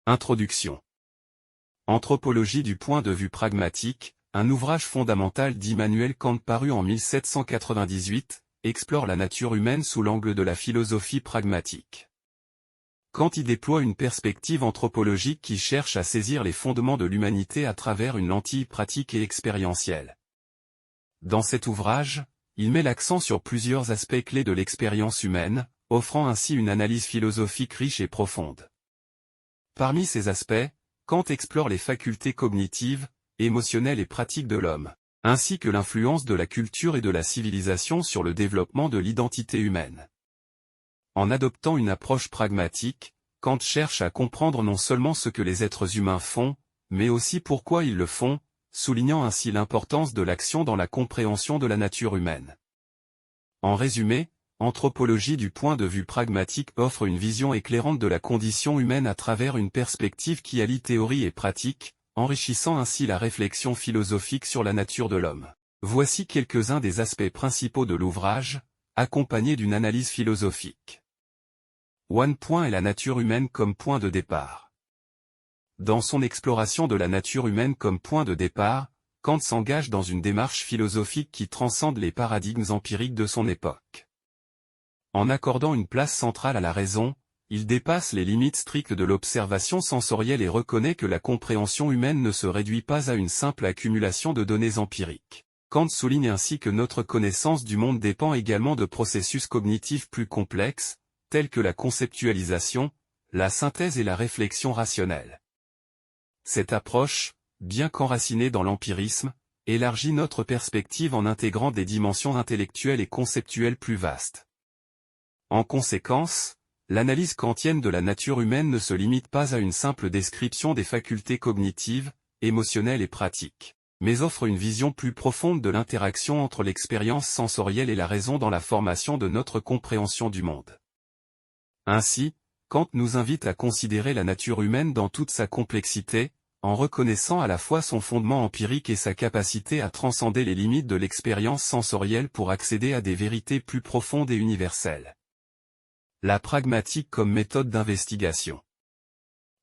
Introduction. Anthropologie du point de vue pragmatique, un ouvrage fondamental d'Immanuel Kant paru en 1798, explore la nature humaine sous l'angle de la philosophie pragmatique. Kant y déploie une perspective anthropologique qui cherche à saisir les fondements de l'humanité à travers une lentille pratique et expérientielle. Dans cet ouvrage, il met l'accent sur plusieurs aspects clés de l'expérience humaine, offrant ainsi une analyse philosophique riche et profonde. Parmi ces aspects, Kant explore les facultés cognitives, émotionnelles et pratiques de l'homme, ainsi que l'influence de la culture et de la civilisation sur le développement de l'identité humaine. En adoptant une approche pragmatique, Kant cherche à comprendre non seulement ce que les êtres humains font, mais aussi pourquoi ils le font, soulignant ainsi l'importance de l'action dans la compréhension de la nature humaine. En résumé, Anthropologie du point de vue pragmatique offre une vision éclairante de la condition humaine à travers une perspective qui allie théorie et pratique, enrichissant ainsi la réflexion philosophique sur la nature de l'homme. Voici quelques-uns des aspects principaux de l'ouvrage, accompagnés d'une analyse philosophique. Point est la nature humaine comme point de départ. Dans son exploration de la nature humaine comme point de départ, Kant s'engage dans une démarche philosophique qui transcende les paradigmes empiriques de son époque. En accordant une place centrale à la raison, il dépasse les limites strictes de l'observation sensorielle et reconnaît que la compréhension humaine ne se réduit pas à une simple accumulation de données empiriques. Kant souligne ainsi que notre connaissance du monde dépend également de processus cognitifs plus complexes, tels que la conceptualisation, la synthèse et la réflexion rationnelle. Cette approche, bien qu'enracinée dans l'empirisme, élargit notre perspective en intégrant des dimensions intellectuelles et conceptuelles plus vastes. En conséquence, l'analyse kantienne de la nature humaine ne se limite pas à une simple description des facultés cognitives, émotionnelles et pratiques, mais offre une vision plus profonde de l'interaction entre l'expérience sensorielle et la raison dans la formation de notre compréhension du monde. Ainsi, Kant nous invite à considérer la nature humaine dans toute sa complexité, en reconnaissant à la fois son fondement empirique et sa capacité à transcender les limites de l'expérience sensorielle pour accéder à des vérités plus profondes et universelles. La pragmatique comme méthode d'investigation.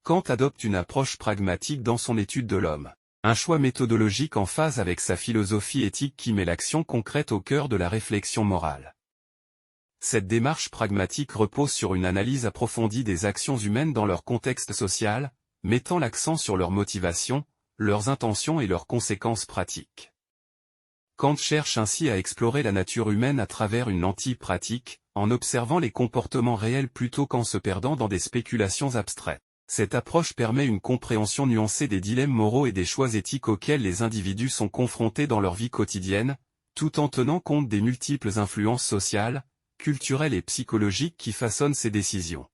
Kant adopte une approche pragmatique dans son étude de l'homme, un choix méthodologique en phase avec sa philosophie éthique qui met l'action concrète au cœur de la réflexion morale. Cette démarche pragmatique repose sur une analyse approfondie des actions humaines dans leur contexte social, mettant l'accent sur leurs motivations, leurs intentions et leurs conséquences pratiques. Kant cherche ainsi à explorer la nature humaine à travers une lentille pratique, en observant les comportements réels plutôt qu'en se perdant dans des spéculations abstraites. Cette approche permet une compréhension nuancée des dilemmes moraux et des choix éthiques auxquels les individus sont confrontés dans leur vie quotidienne, tout en tenant compte des multiples influences sociales, culturelles et psychologiques qui façonnent ces décisions.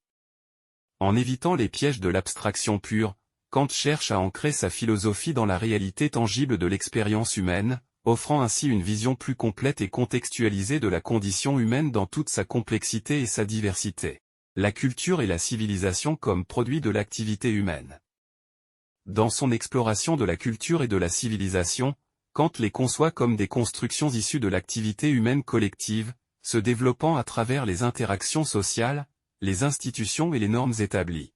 En évitant les pièges de l'abstraction pure, Kant cherche à ancrer sa philosophie dans la réalité tangible de l'expérience humaine, offrant ainsi une vision plus complète et contextualisée de la condition humaine dans toute sa complexité et sa diversité. La culture et la civilisation comme produit de l'activité humaine. Dans son exploration de la culture et de la civilisation, Kant les conçoit comme des constructions issues de l'activité humaine collective, se développant à travers les interactions sociales, les institutions et les normes établies.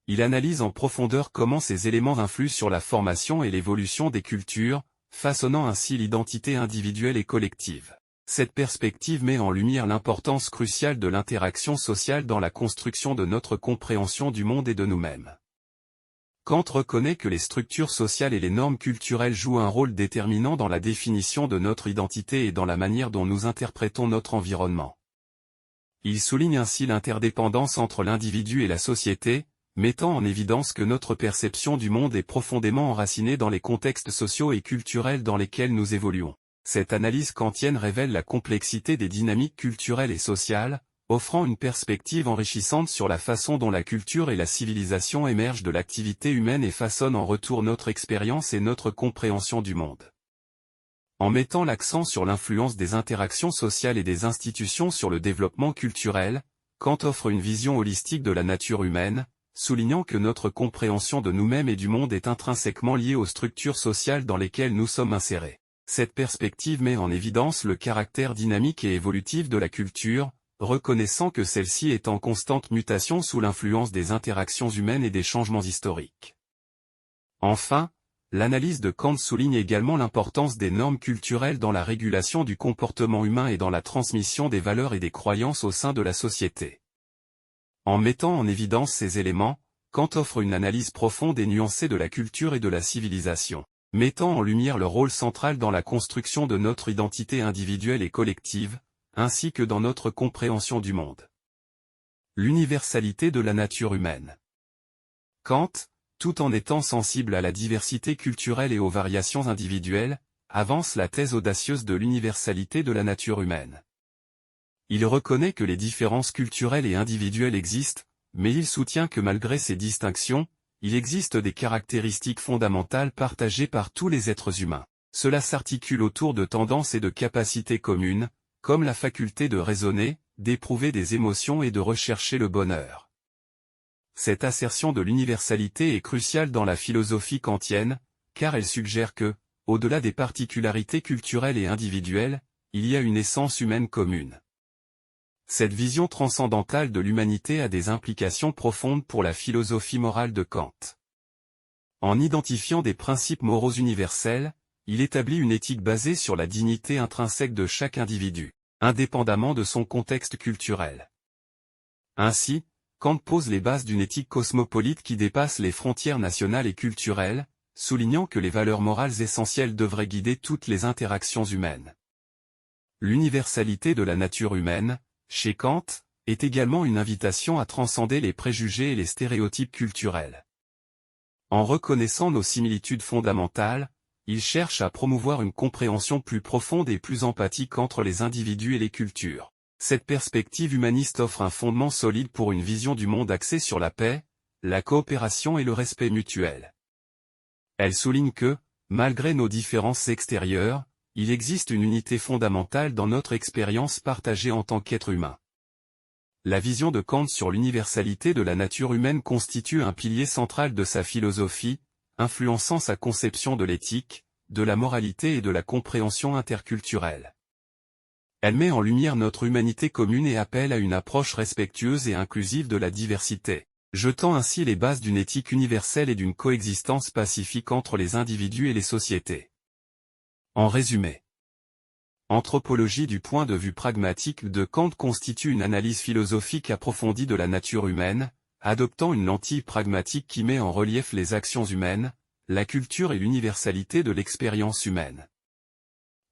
Il analyse en profondeur comment ces éléments influent sur la formation et l'évolution des cultures, façonnant ainsi l'identité individuelle et collective. Cette perspective met en lumière l'importance cruciale de l'interaction sociale dans la construction de notre compréhension du monde et de nous-mêmes. Kant reconnaît que les structures sociales et les normes culturelles jouent un rôle déterminant dans la définition de notre identité et dans la manière dont nous interprétons notre environnement. Il souligne ainsi l'interdépendance entre l'individu et la société, mettant en évidence que notre perception du monde est profondément enracinée dans les contextes sociaux et culturels dans lesquels nous évoluons. Cette analyse kantienne révèle la complexité des dynamiques culturelles et sociales, offrant une perspective enrichissante sur la façon dont la culture et la civilisation émergent de l'activité humaine et façonnent en retour notre expérience et notre compréhension du monde. En mettant l'accent sur l'influence des interactions sociales et des institutions sur le développement culturel, Kant offre une vision holistique de la nature humaine, soulignant que notre compréhension de nous-mêmes et du monde est intrinsèquement liée aux structures sociales dans lesquelles nous sommes insérés. Cette perspective met en évidence le caractère dynamique et évolutif de la culture, reconnaissant que celle-ci est en constante mutation sous l'influence des interactions humaines et des changements historiques. Enfin, l'analyse de Kant souligne également l'importance des normes culturelles dans la régulation du comportement humain et dans la transmission des valeurs et des croyances au sein de la société. En mettant en évidence ces éléments, Kant offre une analyse profonde et nuancée de la culture et de la civilisation, mettant en lumière le rôle central dans la construction de notre identité individuelle et collective, ainsi que dans notre compréhension du monde. L'universalité de la nature humaine. Kant, tout en étant sensible à la diversité culturelle et aux variations individuelles, avance la thèse audacieuse de l'universalité de la nature humaine. Il reconnaît que les différences culturelles et individuelles existent, mais il soutient que malgré ces distinctions, il existe des caractéristiques fondamentales partagées par tous les êtres humains. Cela s'articule autour de tendances et de capacités communes, comme la faculté de raisonner, d'éprouver des émotions et de rechercher le bonheur. Cette assertion de l'universalité est cruciale dans la philosophie kantienne, car elle suggère que, au-delà des particularités culturelles et individuelles, il y a une essence humaine commune. Cette vision transcendantale de l'humanité a des implications profondes pour la philosophie morale de Kant. En identifiant des principes moraux universels, il établit une éthique basée sur la dignité intrinsèque de chaque individu, indépendamment de son contexte culturel. Ainsi, Kant pose les bases d'une éthique cosmopolite qui dépasse les frontières nationales et culturelles, soulignant que les valeurs morales essentielles devraient guider toutes les interactions humaines. L'universalité de la nature humaine, chez Kant, est également une invitation à transcender les préjugés et les stéréotypes culturels. En reconnaissant nos similitudes fondamentales, il cherche à promouvoir une compréhension plus profonde et plus empathique entre les individus et les cultures. Cette perspective humaniste offre un fondement solide pour une vision du monde axée sur la paix, la coopération et le respect mutuel. Elle souligne que, malgré nos différences extérieures, il existe une unité fondamentale dans notre expérience partagée en tant qu'être humain. La vision de Kant sur l'universalité de la nature humaine constitue un pilier central de sa philosophie, influençant sa conception de l'éthique, de la moralité et de la compréhension interculturelle. Elle met en lumière notre humanité commune et appelle à une approche respectueuse et inclusive de la diversité, jetant ainsi les bases d'une éthique universelle et d'une coexistence pacifique entre les individus et les sociétés. En résumé, Anthropologie du point de vue pragmatique de Kant constitue une analyse philosophique approfondie de la nature humaine, adoptant une lentille pragmatique qui met en relief les actions humaines, la culture et l'universalité de l'expérience humaine.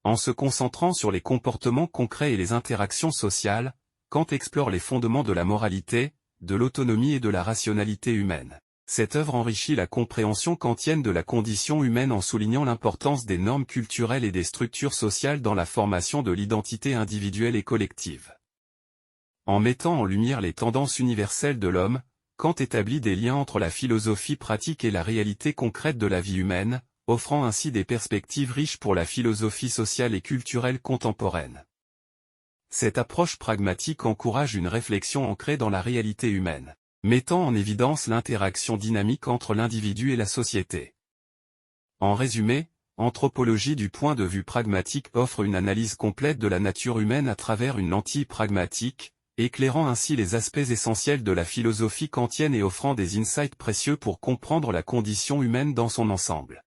En se concentrant sur les comportements concrets et les interactions sociales, Kant explore les fondements de la moralité, de l'autonomie et de la rationalité humaine. Cette œuvre enrichit la compréhension kantienne de la condition humaine en soulignant l'importance des normes culturelles et des structures sociales dans la formation de l'identité individuelle et collective. En mettant en lumière les tendances universelles de l'homme, Kant établit des liens entre la philosophie pratique et la réalité concrète de la vie humaine, offrant ainsi des perspectives riches pour la philosophie sociale et culturelle contemporaine. Cette approche pragmatique encourage une réflexion ancrée dans la réalité humaine, mettant en évidence l'interaction dynamique entre l'individu et la société. En résumé, Anthropologie du point de vue pragmatique offre une analyse complète de la nature humaine à travers une lentille pragmatique, éclairant ainsi les aspects essentiels de la philosophie kantienne et offrant des insights précieux pour comprendre la condition humaine dans son ensemble.